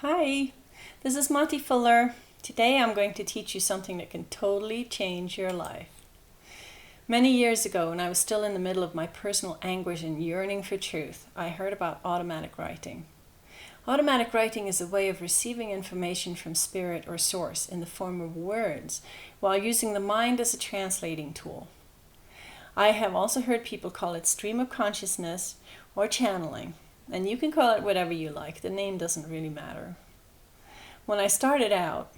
Hi, this is Monty Fuller. Today I'm going to teach you something that can totally change your life. Many years ago, when I was still in the middle of my personal anguish and yearning for truth, I heard about automatic writing. Automatic writing is a way of receiving information from spirit or source in the form of words while using the mind as a translating tool. I have also heard people call it stream of consciousness or channeling, and you can call it whatever you like. The name doesn't really matter. When I started out,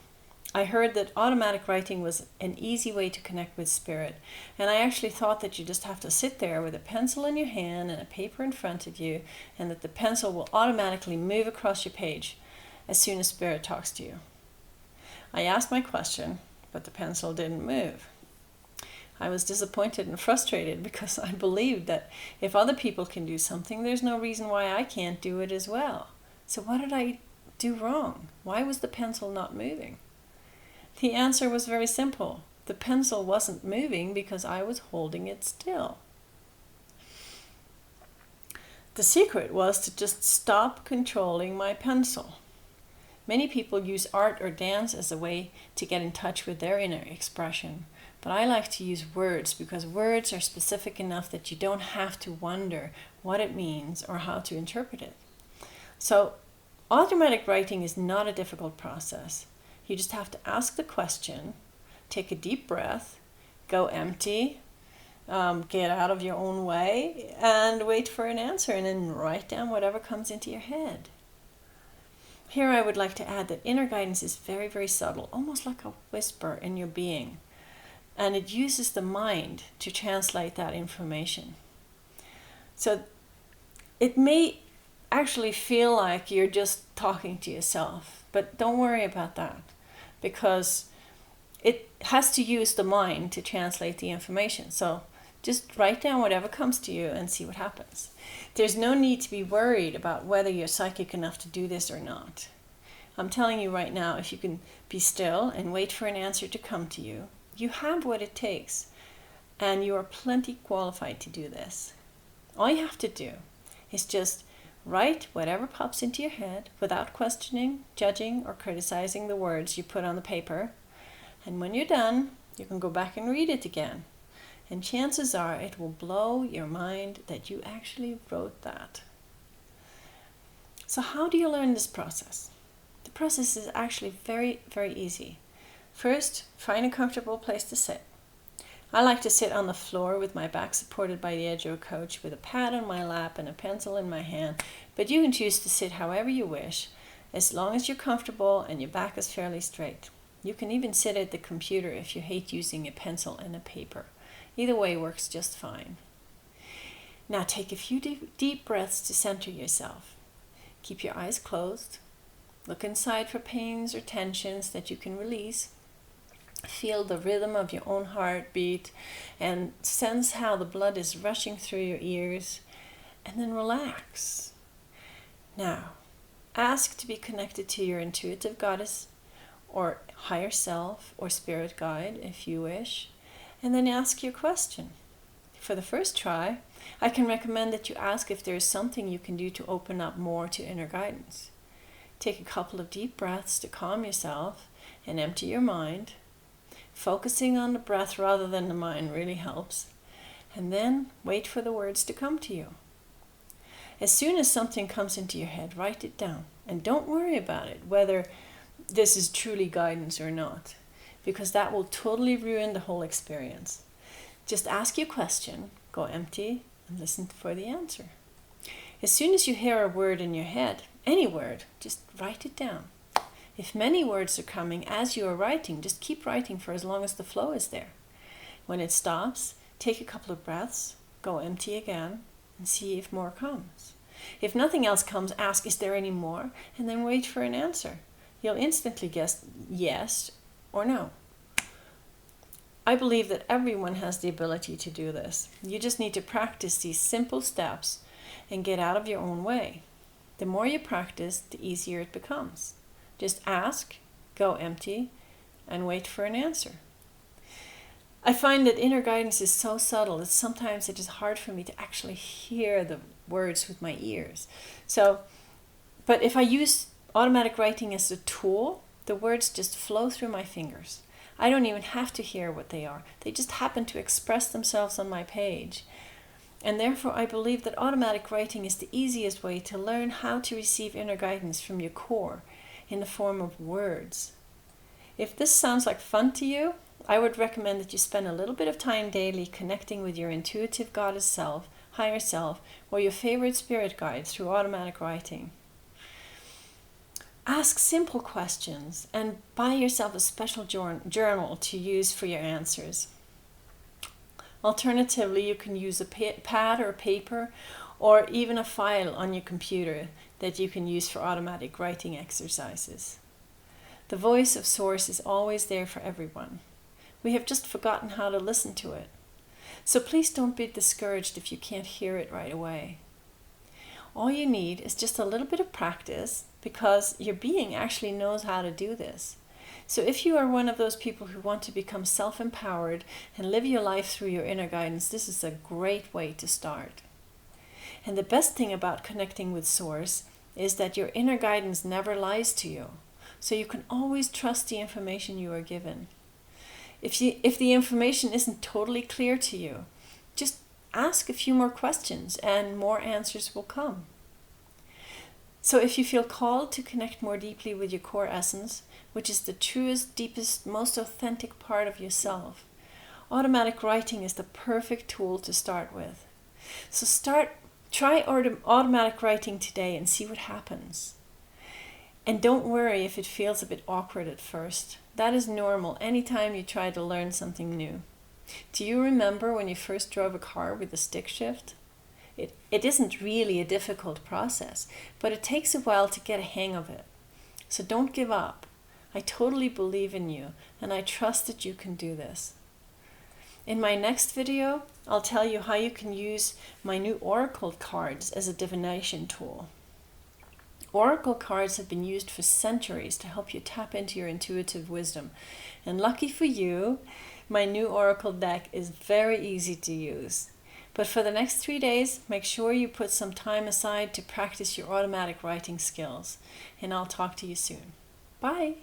I heard that automatic writing was an easy way to connect with spirit, and I actually thought that you just have to sit there with a pencil in your hand and a paper in front of you, and that the pencil will automatically move across your page as soon as spirit talks to you. I asked my question, but the pencil didn't move. I was disappointed and frustrated because I believed that if other people can do something, there's no reason why I can't do it as well. So what did I do wrong? Why was the pencil not moving? The answer was very simple. The pencil wasn't moving because I was holding it still. The secret was to just stop controlling my pencil. Many people use art or dance as a way to get in touch with their inner expression, but I like to use words because words are specific enough that you don't have to wonder what it means or how to interpret it. So, automatic writing is not a difficult process. You just have to ask the question, take a deep breath, go empty, get out of your own way, and wait for an answer, and then write down whatever comes into your head. Here I would like to add that inner guidance is very, very subtle, almost like a whisper in your being, and it uses the mind to translate that information. So it may actually feel like you're just talking to yourself, but don't worry about that, because it has to use the mind to translate the information. So just write down whatever comes to you and see what happens. There's no need to be worried about whether you're psychic enough to do this or not. I'm telling you right now, if you can be still and wait for an answer to come to you, you have what it takes, and you are plenty qualified to do this. All you have to do is just write whatever pops into your head without questioning, judging, or criticizing the words you put on the paper. And when you're done, you can go back and read it again. And chances are it will blow your mind that you actually wrote that. So how do you learn this process? The process is actually very, very easy. First, find a comfortable place to sit. I like to sit on the floor with my back supported by the edge of a couch with a pad on my lap and a pencil in my hand, but you can choose to sit however you wish, as long as you're comfortable and your back is fairly straight. You can even sit at the computer if you hate using a pencil and a paper. Either way works just fine. Now take a few deep breaths to center yourself. Keep your eyes closed. Look inside for pains or tensions that you can release. Feel the rhythm of your own heartbeat and sense how the blood is rushing through your ears, and then relax. Now, ask to be connected to your intuitive goddess or higher self or spirit guide if you wish, and then ask your question. For the first try, I can recommend that you ask if there is something you can do to open up more to inner guidance. Take a couple of deep breaths to calm yourself and empty your mind. Focusing on the breath rather than the mind really helps. And then wait for the words to come to you. As soon as something comes into your head, write it down. And don't worry about it, whether this is truly guidance or not, because that will totally ruin the whole experience. Just ask your question, go empty, and listen for the answer. As soon as you hear a word in your head, any word, just write it down. If many words are coming as you are writing, just keep writing for as long as the flow is there. When it stops, take a couple of breaths, go empty again, and see if more comes. If nothing else comes, ask, is there any more? And then wait for an answer. You'll instantly guess yes or no. I believe that everyone has the ability to do this. You just need to practice these simple steps and get out of your own way. The more you practice, the easier it becomes. Just ask, go empty, and wait for an answer. I find that inner guidance is so subtle that sometimes it is hard for me to actually hear the words with my ears. But if I use automatic writing is a tool. The words just flow through my fingers. I don't even have to hear what they are. They just happen to express themselves on my page. And therefore, I believe that automatic writing is the easiest way to learn how to receive inner guidance from your core in the form of words. If this sounds like fun to you, I would recommend that you spend a little bit of time daily connecting with your intuitive goddess self, higher self, or your favorite spirit guide through automatic writing. Ask simple questions and buy yourself a special journal to use for your answers. Alternatively, you can use a pad or paper or even a file on your computer that you can use for automatic writing exercises. The voice of Source is always there for everyone. We have just forgotten how to listen to it. So please don't be discouraged if you can't hear it right away. All you need is just a little bit of practice, because your being actually knows how to do this. So if you are one of those people who want to become self-empowered and live your life through your inner guidance, this is a great way to start. And the best thing about connecting with Source is that your inner guidance never lies to you. So you can always trust the information you are given. If the information isn't totally clear to you, just ask a few more questions and more answers will come. So if you feel called to connect more deeply with your core essence, which is the truest, deepest, most authentic part of yourself, automatic writing is the perfect tool to start with. So try automatic writing today and see what happens. And don't worry if it feels a bit awkward at first. That is normal anytime you try to learn something new. Do you remember when you first drove a car with a stick shift? It isn't really a difficult process, but it takes a while to get a hang of it. So don't give up. I totally believe in you, and I trust that you can do this. In my next video, I'll tell you how you can use my new oracle cards as a divination tool. Oracle cards have been used for centuries to help you tap into your intuitive wisdom. And lucky for you, my new oracle deck is very easy to use. But for the next 3 days, make sure you put some time aside to practice your automatic writing skills. And I'll talk to you soon. Bye!